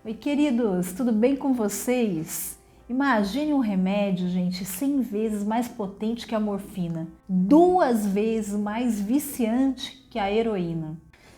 Oi, queridos, tudo bem com vocês? Imagine um remédio, gente, 100 vezes mais potente que a morfina, 2 vezes mais viciante que a heroína.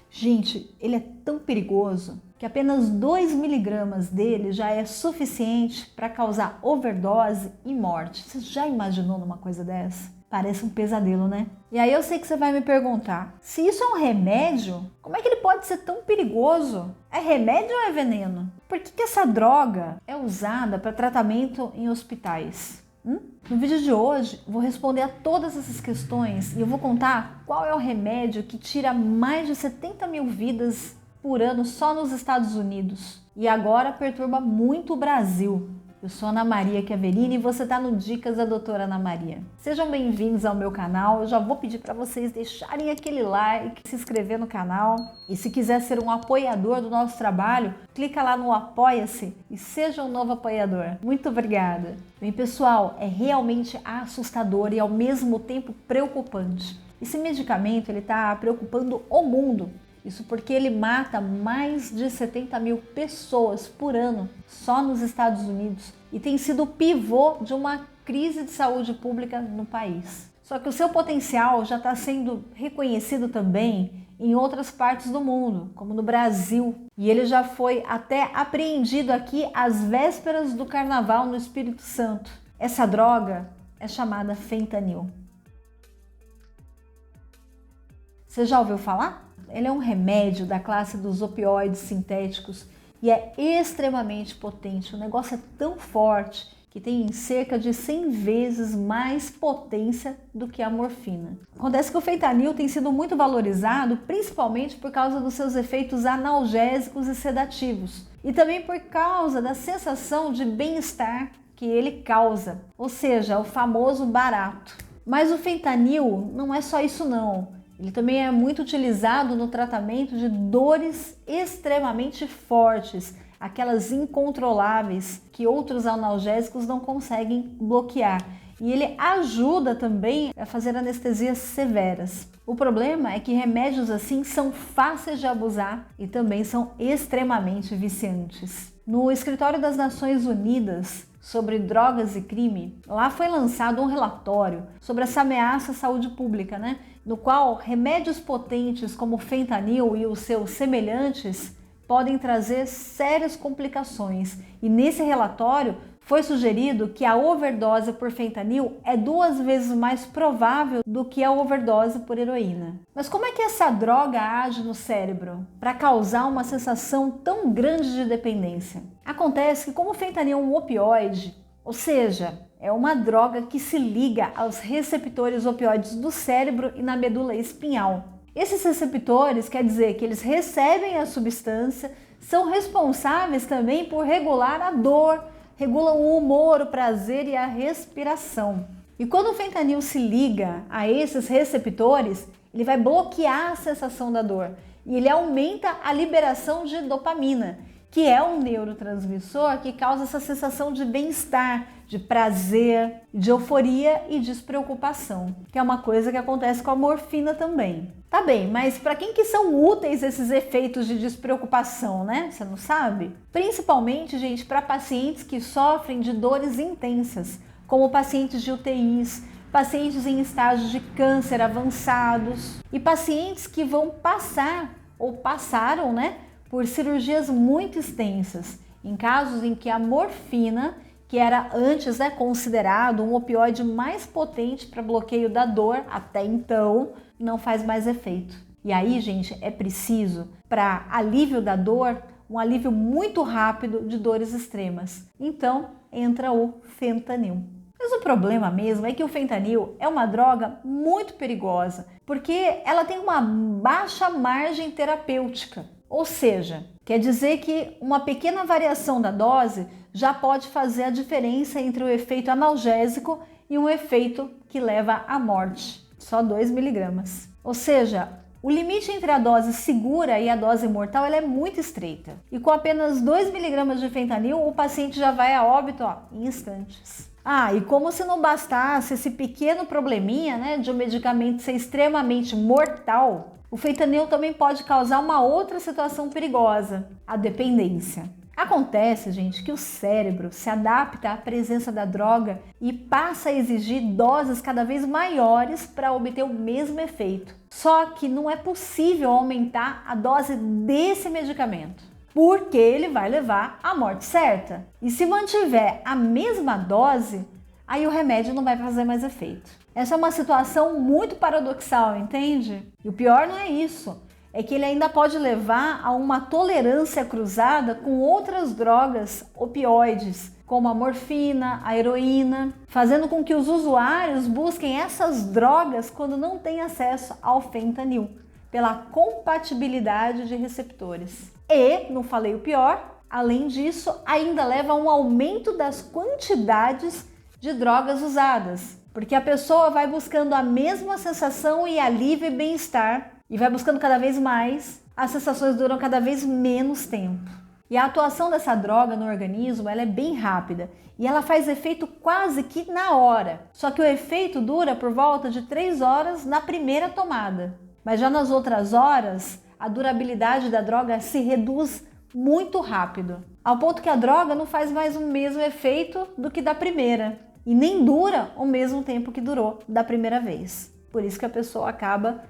Gente, ele é tão perigoso que apenas 2 miligramas dele já é suficiente para causar overdose e morte. Você já imaginou numa coisa dessa? Parece um pesadelo, né? E aí eu sei que você vai me perguntar, se isso é um remédio, como é que ele pode ser tão perigoso? É remédio ou é veneno? Por que essa droga é usada para tratamento em hospitais? No vídeo de hoje, eu vou responder a todas essas questões e eu vou contar qual é o remédio que tira mais de 70 mil vidas por ano só nos Estados Unidos e agora perturba muito o Brasil. Eu sou Ana Maria Chiaverini e você está no Dicas da Doutora Ana Maria. Sejam bem-vindos ao meu canal. Eu já vou pedir para vocês deixarem aquele like, se inscrever no canal. E se quiser ser um apoiador do nosso trabalho, clica lá no Apoia-se e seja um novo apoiador. Muito obrigada. Bem, pessoal, é realmente assustador e ao mesmo tempo preocupante. Esse medicamento está preocupando o mundo. Isso porque ele mata mais de 70 mil pessoas por ano só nos Estados Unidos e tem sido o pivô de uma crise de saúde pública no país. Só que o seu potencial já está sendo reconhecido também em outras partes do mundo, como no Brasil. E ele já foi até apreendido aqui às vésperas do Carnaval no Espírito Santo. Essa droga é chamada fentanil. Você já ouviu falar? Ele é um remédio da classe dos opioides sintéticos e é extremamente potente. O negócio é tão forte que tem cerca de 100 vezes mais potência do que a morfina. Acontece que o fentanil tem sido muito valorizado, principalmente por causa dos seus efeitos analgésicos e sedativos e também por causa da sensação de bem-estar que ele causa, ou seja, o famoso barato. Mas o fentanil não é só isso não. Ele também é muito utilizado no tratamento de dores extremamente fortes, aquelas incontroláveis que outros analgésicos não conseguem bloquear. E ele ajuda também a fazer anestesias severas. O problema é que remédios assim são fáceis de abusar e também são extremamente viciantes. No Escritório das Nações Unidas sobre Drogas e Crime, lá foi lançado um relatório sobre essa ameaça à saúde pública, no qual remédios potentes como o fentanil e os seus semelhantes podem trazer sérias complicações. E nesse relatório foi sugerido que a overdose por fentanil é 2 vezes mais provável do que a overdose por heroína. Mas como é que essa droga age no cérebro para causar uma sensação tão grande de dependência? Acontece que como o fentanil é um opioide, ou seja, é uma droga que se liga aos receptores opioides do cérebro e na medula espinhal. Esses receptores quer dizer que eles recebem a substância, são responsáveis também por regular a dor, regulam o humor, o prazer e a respiração. E quando o fentanil se liga a esses receptores, ele vai bloquear a sensação da dor e ele aumenta a liberação de dopamina, que é um neurotransmissor que causa essa sensação de bem-estar, de prazer, de euforia e despreocupação, que é uma coisa que acontece com a morfina também. Tá bem, mas para quem que são úteis esses efeitos de despreocupação, Você não sabe? Principalmente, gente, para pacientes que sofrem de dores intensas, como pacientes de UTIs, pacientes em estágios de câncer avançados e pacientes que vão passar ou passaram, por cirurgias muito extensas, em casos em que a morfina, que era antes considerado um opioide mais potente para bloqueio da dor, até então, não faz mais efeito. E aí, gente, é preciso, para alívio da dor, um alívio muito rápido de dores extremas. Então, entra o fentanil. Mas o problema mesmo é que o fentanil é uma droga muito perigosa, porque ela tem uma baixa margem terapêutica. Ou seja, quer dizer que uma pequena variação da dose já pode fazer a diferença entre o efeito analgésico e um efeito que leva à morte. Só 2 miligramas. Ou seja, o limite entre a dose segura e a dose mortal é muito estreita. E com apenas 2 miligramas de fentanil, o paciente já vai a óbito em instantes. E como se não bastasse esse pequeno probleminha, de um medicamento ser extremamente mortal, o fentanil também pode causar uma outra situação perigosa, a dependência. Acontece, gente, que o cérebro se adapta à presença da droga e passa a exigir doses cada vez maiores para obter o mesmo efeito. Só que não é possível aumentar a dose desse medicamento, porque ele vai levar à morte certa. E se mantiver a mesma dose, aí o remédio não vai fazer mais efeito. Essa é uma situação muito paradoxal, entende? E o pior não é isso. É que ele ainda pode levar a uma tolerância cruzada com outras drogas opioides, como a morfina, a heroína, fazendo com que os usuários busquem essas drogas quando não têm acesso ao fentanil, pela compatibilidade de receptores. E, não falei o pior, além disso, ainda leva a um aumento das quantidades de drogas usadas, porque a pessoa vai buscando a mesma sensação e alívio e bem-estar, e vai buscando cada vez mais, as sensações duram cada vez menos tempo. E a atuação dessa droga no organismo ela é bem rápida e ela faz efeito quase que na hora. Só que o efeito dura por volta de 3 horas na primeira tomada. Mas já nas outras horas, a durabilidade da droga se reduz muito rápido, ao ponto que a droga não faz mais o mesmo efeito do que da primeira e nem dura o mesmo tempo que durou da primeira vez. Por isso que a pessoa acaba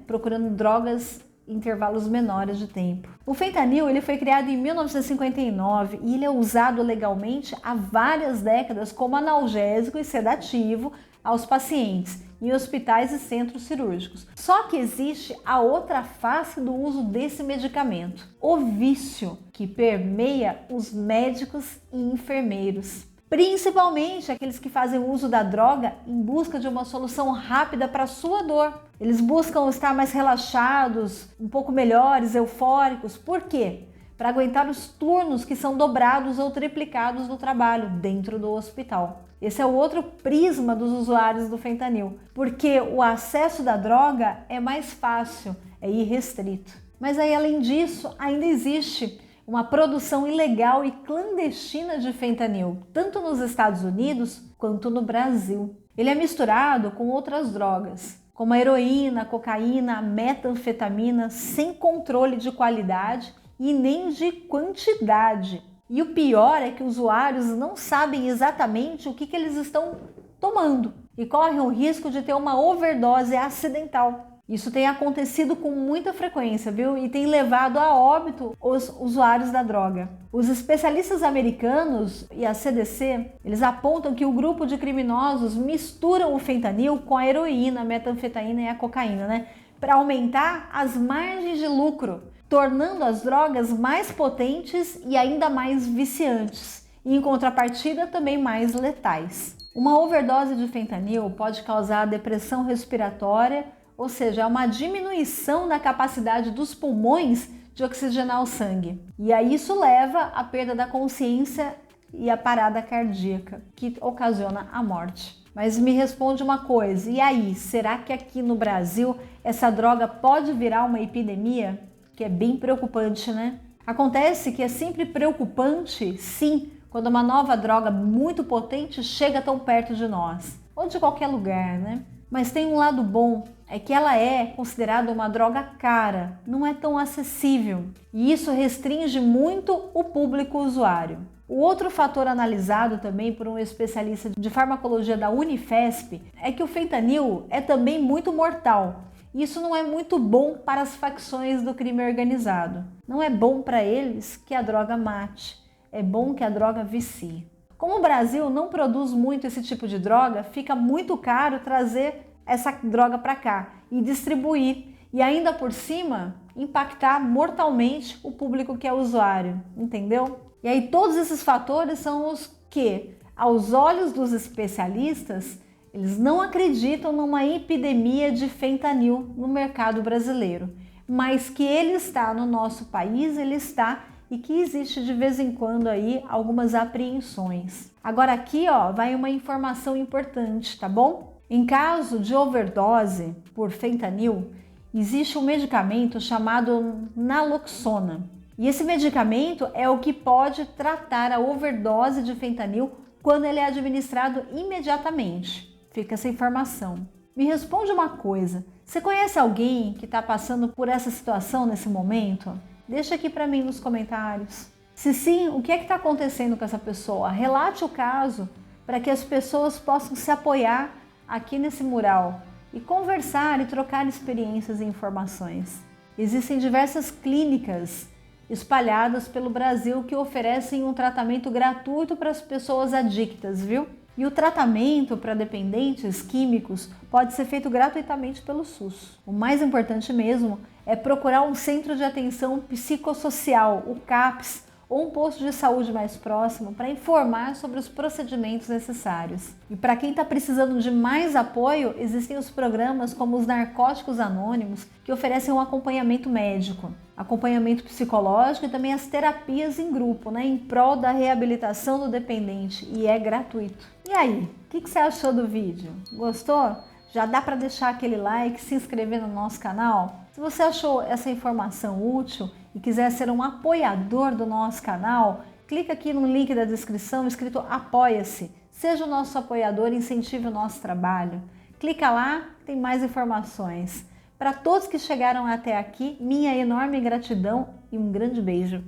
procurando drogas em intervalos menores de tempo. O fentanil ele foi criado em 1959 e ele é usado legalmente há várias décadas como analgésico e sedativo aos pacientes em hospitais e centros cirúrgicos. Só que existe a outra face do uso desse medicamento, o vício, que permeia os médicos e enfermeiros. Principalmente aqueles que fazem uso da droga em busca de uma solução rápida para a sua dor. Eles buscam estar mais relaxados, um pouco melhores, eufóricos. Por quê? Para aguentar os turnos que são dobrados ou triplicados no trabalho dentro do hospital. Esse é o outro prisma dos usuários do fentanil, porque o acesso da droga é mais fácil, é irrestrito. Mas aí, além disso, ainda existe uma produção ilegal e clandestina de fentanil, tanto nos Estados Unidos quanto no Brasil. Ele é misturado com outras drogas, como a heroína, a cocaína, a metanfetamina, sem controle de qualidade e nem de quantidade. E o pior é que os usuários não sabem exatamente o que eles estão tomando e correm o risco de ter uma overdose acidental. Isso tem acontecido com muita frequência, viu? E tem levado a óbito os usuários da droga. Os especialistas americanos e a CDC, eles apontam que o grupo de criminosos misturam o fentanil com a heroína, a metanfetamina e a cocaína, para aumentar as margens de lucro, tornando as drogas mais potentes e ainda mais viciantes, e em contrapartida também mais letais. Uma overdose de fentanil pode causar depressão respiratória, ou seja, é uma diminuição da capacidade dos pulmões de oxigenar o sangue. E aí isso leva à perda da consciência e à parada cardíaca, que ocasiona a morte. Mas me responde uma coisa, e aí, será que aqui no Brasil essa droga pode virar uma epidemia? Que é bem preocupante, né? Acontece que é sempre preocupante, sim, quando uma nova droga muito potente chega tão perto de nós, ou de qualquer lugar, né? Mas tem um lado bom, é que ela é considerada uma droga cara, não é tão acessível, e isso restringe muito o público usuário. O outro fator analisado também por um especialista de farmacologia da Unifesp é que o fentanil é também muito mortal. Isso não é muito bom para as facções do crime organizado. Não é bom para eles que a droga mate, é bom que a droga vicie. Como o Brasil não produz muito esse tipo de droga, fica muito caro trazer essa droga para cá e distribuir. E ainda por cima, impactar mortalmente o público que é usuário, entendeu? E aí todos esses fatores são os que, aos olhos dos especialistas, eles não acreditam numa epidemia de fentanil no mercado brasileiro. Mas que ele está no nosso país, ele está, e que existe de vez em quando aí algumas apreensões. Agora aqui vai uma informação importante, tá bom? Em caso de overdose por fentanil, existe um medicamento chamado naloxona. E esse medicamento é o que pode tratar a overdose de fentanil quando ele é administrado imediatamente. Fica essa informação. Me responde uma coisa, você conhece alguém que está passando por essa situação nesse momento? Deixa aqui para mim nos comentários. Se sim, o que é que está acontecendo com essa pessoa? Relate o caso para que as pessoas possam se apoiar aqui nesse mural e conversar e trocar experiências e informações. Existem diversas clínicas espalhadas pelo Brasil que oferecem um tratamento gratuito para as pessoas adictas, viu? E o tratamento para dependentes químicos pode ser feito gratuitamente pelo SUS. O mais importante mesmo é procurar um centro de atenção psicossocial, o CAPS, ou um posto de saúde mais próximo para informar sobre os procedimentos necessários. E para quem está precisando de mais apoio, existem os programas como os Narcóticos Anônimos, que oferecem um acompanhamento médico, acompanhamento psicológico e também as terapias em grupo, em prol da reabilitação do dependente, e é gratuito. E aí, o que você achou do vídeo? Gostou? Já dá para deixar aquele like, se inscrever no nosso canal? Se você achou essa informação útil e quiser ser um apoiador do nosso canal, clica aqui no link da descrição escrito Apoia-se. Seja o nosso apoiador e incentive o nosso trabalho. Clica lá, tem mais informações. Para todos que chegaram até aqui, minha enorme gratidão e um grande beijo.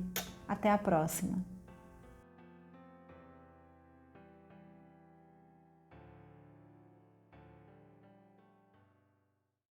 Até a próxima!